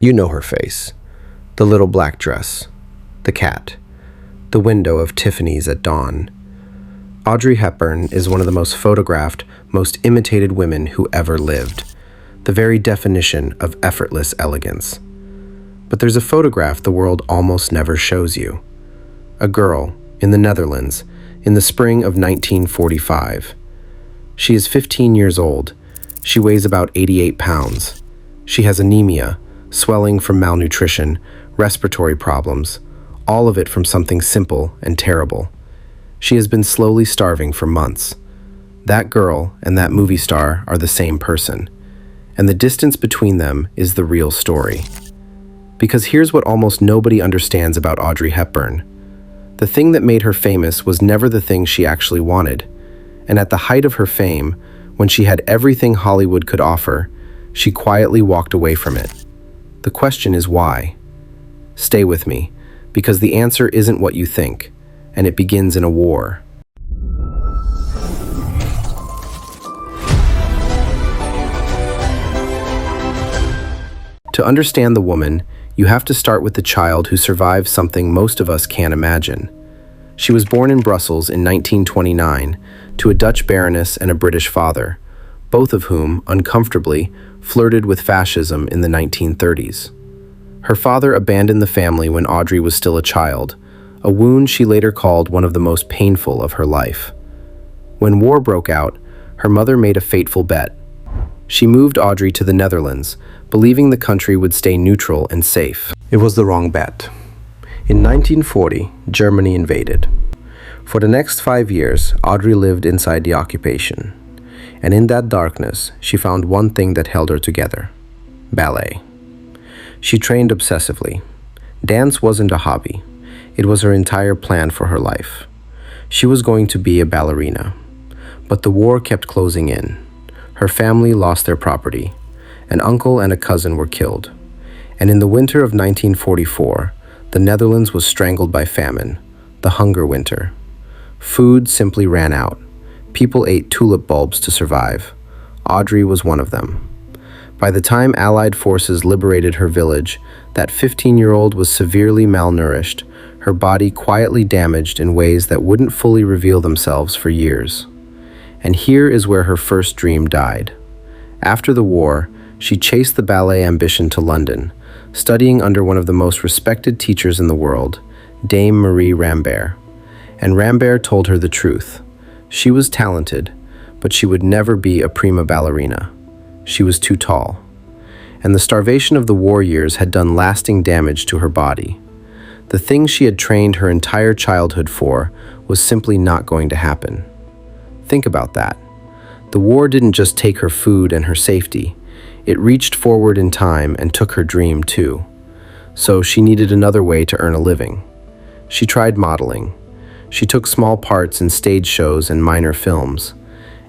You know her face. The little black dress. The cat. The window of Tiffany's at dawn. Audrey Hepburn is one of the most photographed, most imitated women who ever lived. The very definition of effortless elegance. But there's a photograph the world almost never shows you. A girl in the Netherlands in the spring of 1945. She is 15 years old. She weighs about 88 pounds. She has anemia, swelling from malnutrition, respiratory problems, all of it from something simple and terrible. She has been slowly starving for months. That girl and that movie star are the same person, and the distance between them is the real story. Because here's what almost nobody understands about Audrey Hepburn. The thing that made her famous was never the thing she actually wanted, and at the height of her fame, when she had everything Hollywood could offer, she quietly walked away from it. The question is why? Stay with me, because the answer isn't what you think, and it begins in a war. To understand the woman, you have to start with the child who survived something most of us can't imagine. She was born in Brussels in 1929 to a Dutch baroness and a British father, both of whom, uncomfortably, flirted with fascism in the 1930s. Her father abandoned the family when Audrey was still a child, a wound she later called one of the most painful of her life. When war broke out, her mother made a fateful bet. She moved Audrey to the Netherlands, believing the country would stay neutral and safe. It was the wrong bet. In 1940, Germany invaded. For the next 5 years, Audrey lived inside the occupation. And in that darkness, she found one thing that held her together: ballet. She trained obsessively. Dance wasn't a hobby. It was her entire plan for her life. She was going to be a ballerina. But the war kept closing in. Her family lost their property. An uncle and a cousin were killed. And in the winter of 1944, the Netherlands was strangled by famine, the hunger winter. Food simply ran out. People ate tulip bulbs to survive. Audrey was one of them. By the time Allied forces liberated her village, that 15-year-old was severely malnourished, her body quietly damaged in ways that wouldn't fully reveal themselves for years. And here is where her first dream died. After the war, she chased the ballet ambition to London, studying under one of the most respected teachers in the world, Dame Marie Rambert. And Rambert told her the truth. She was talented, but she would never be a prima ballerina. She was too tall. And the starvation of the war years had done lasting damage to her body. The thing she had trained her entire childhood for was simply not going to happen. Think about that. The war didn't just take her food and her safety. It reached forward in time and took her dream too. So she needed another way to earn a living. She tried modeling. She took small parts in stage shows and minor films.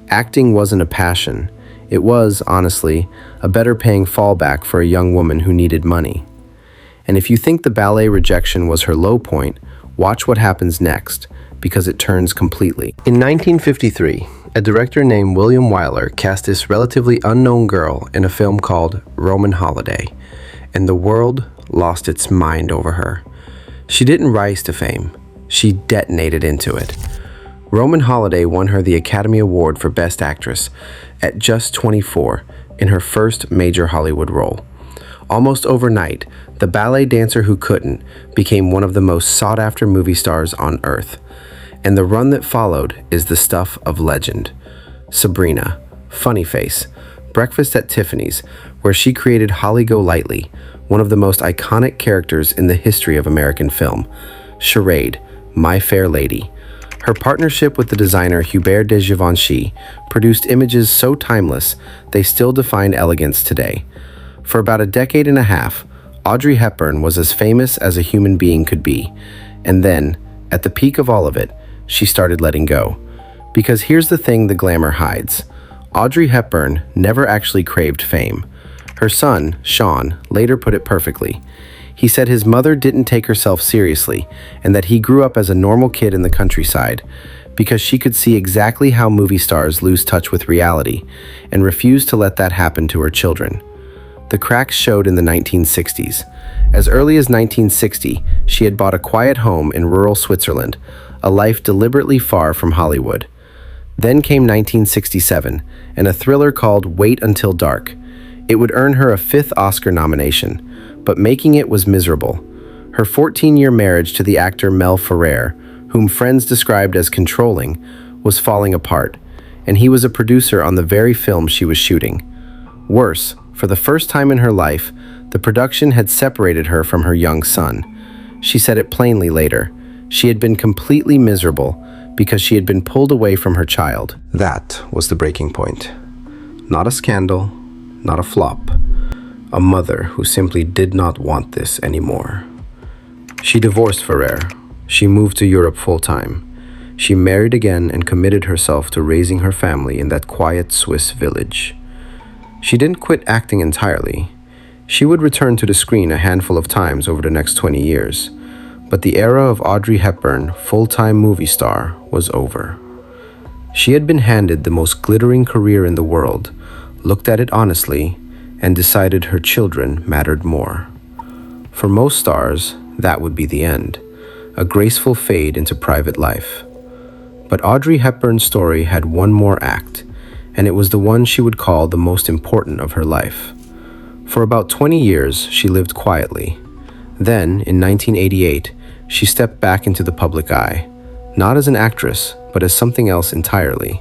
Acting wasn't a passion. It was, honestly, a better-paying fallback for a young woman who needed money. And if you think the ballet rejection was her low point, watch what happens next, because it turns completely. In 1953, a director named William Wyler cast this relatively unknown girl in a film called Roman Holiday, and the world lost its mind over her. She didn't rise to fame. She detonated into it. Roman Holiday won her the Academy Award for Best Actress at just 24 in her first major Hollywood role. Almost overnight, the ballet dancer who couldn't became one of the most sought-after movie stars on earth. And the run that followed is the stuff of legend. Sabrina, Funny Face, Breakfast at Tiffany's, where she created Holly Golightly, one of the most iconic characters in the history of American film. Charade, My Fair Lady. Her partnership with the designer Hubert de Givenchy produced images so timeless they still define elegance today. For about a decade and a half, Audrey Hepburn was as famous as a human being could be. And then, at the peak of all of it, she started letting go. Because here's the thing the glamour hides. Audrey Hepburn never actually craved fame. Her son, Sean, later put it perfectly. He said his mother didn't take herself seriously and that he grew up as a normal kid in the countryside because she could see exactly how movie stars lose touch with reality and refused to let that happen to her children. The cracks showed in the 1960s. As early as 1960, she had bought a quiet home in rural Switzerland, a life deliberately far from Hollywood. Then came 1967, and a thriller called Wait Until Dark. It would earn her a 5th Oscar nomination, but making it was miserable. Her 14-year marriage to the actor Mel Ferrer, whom friends described as controlling, was falling apart, and he was a producer on the very film she was shooting. Worse, for the first time in her life, the production had separated her from her young son. She said it plainly later. She had been completely miserable because she had been pulled away from her child. That was the breaking point. Not a scandal, not a flop. A mother who simply did not want this anymore. She divorced Ferrer. She moved to Europe full-time. She married again and committed herself to raising her family in that quiet Swiss village. She didn't quit acting entirely. She would return to the screen a handful of times over the next 20 years. But the era of Audrey Hepburn, full-time movie star, was over. She had been handed the most glittering career in the world, looked at it honestly, and decided her children mattered more. For most stars, that would be the end, a graceful fade into private life. But Audrey Hepburn's story had one more act, and it was the one she would call the most important of her life. For about 20 years, she lived quietly. Then, in 1988, she stepped back into the public eye, not as an actress, but as something else entirely.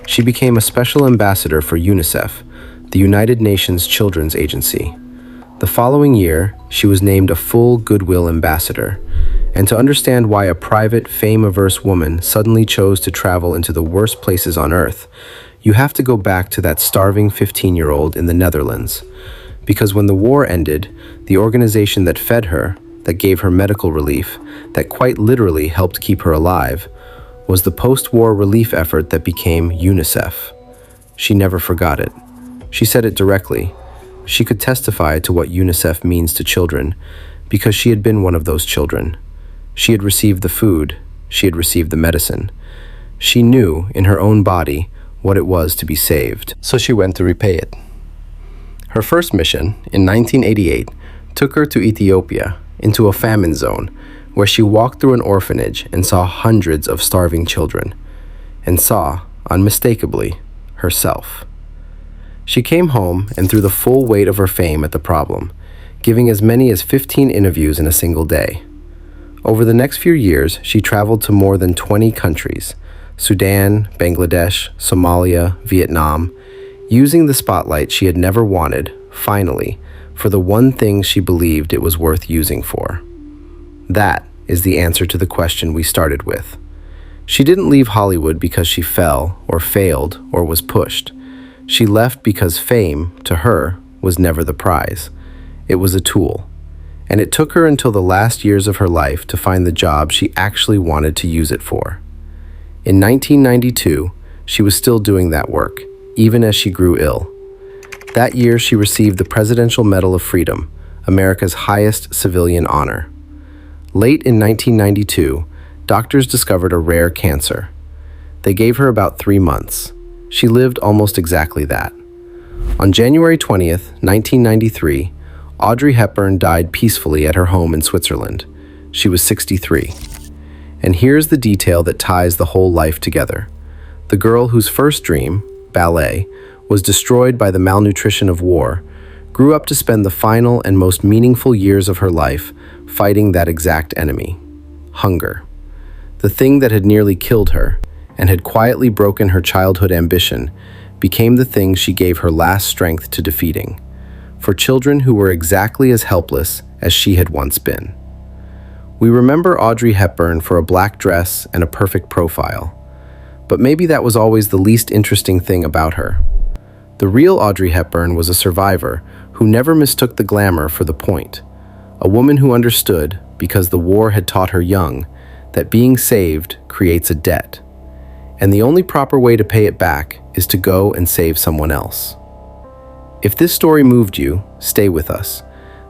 She became a special ambassador for UNICEF, the United Nations Children's Agency. The following year, she was named a full Goodwill Ambassador. And to understand why a private, fame-averse woman suddenly chose to travel into the worst places on earth, you have to go back to that starving 15-year-old in the Netherlands. Because when the war ended, the organization that fed her, that gave her medical relief, that quite literally helped keep her alive, was the post-war relief effort that became UNICEF. She never forgot it. She said it directly. She could testify to what UNICEF means to children, because she had been one of those children. She had received the food. She had received the medicine. She knew, in her own body, what it was to be saved. So she went to repay it. Her first mission, in 1988, took her to Ethiopia, into a famine zone, where she walked through an orphanage and saw hundreds of starving children, and saw, unmistakably, herself. She came home and threw the full weight of her fame at the problem, giving as many as 15 interviews in a single day. Over the next few years, she traveled to more than 20 countries, Sudan, Bangladesh, Somalia, Vietnam, using the spotlight she had never wanted, finally, for the one thing she believed it was worth using for. That is the answer to the question we started with. She didn't leave Hollywood because she fell, or failed, or was pushed. She left because fame, to her, was never the prize. It was a tool. And it took her until the last years of her life to find the job she actually wanted to use it for. In 1992, she was still doing that work, even as she grew ill. That year, she received the Presidential Medal of Freedom, America's highest civilian honor. Late in 1992, doctors discovered a rare cancer. They gave her about 3 months. She lived almost exactly that. On January 20th, 1993, Audrey Hepburn died peacefully at her home in Switzerland. She was 63. And here's the detail that ties the whole life together. The girl whose first dream, ballet, was destroyed by the malnutrition of war, grew up to spend the final and most meaningful years of her life fighting that exact enemy, hunger. The thing that had nearly killed her, and had quietly broken her childhood ambition, became the thing she gave her last strength to defeating, for children who were exactly as helpless as she had once been. We remember Audrey Hepburn for a black dress and a perfect profile, but maybe that was always the least interesting thing about her. The real Audrey Hepburn was a survivor who never mistook the glamour for the point, a woman who understood, because the war had taught her young, that being saved creates a debt, and the only proper way to pay it back is to go and save someone else. If this story moved you, stay with us.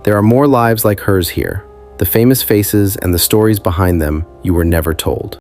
There are more lives like hers here, the famous faces and the stories behind them you were never told.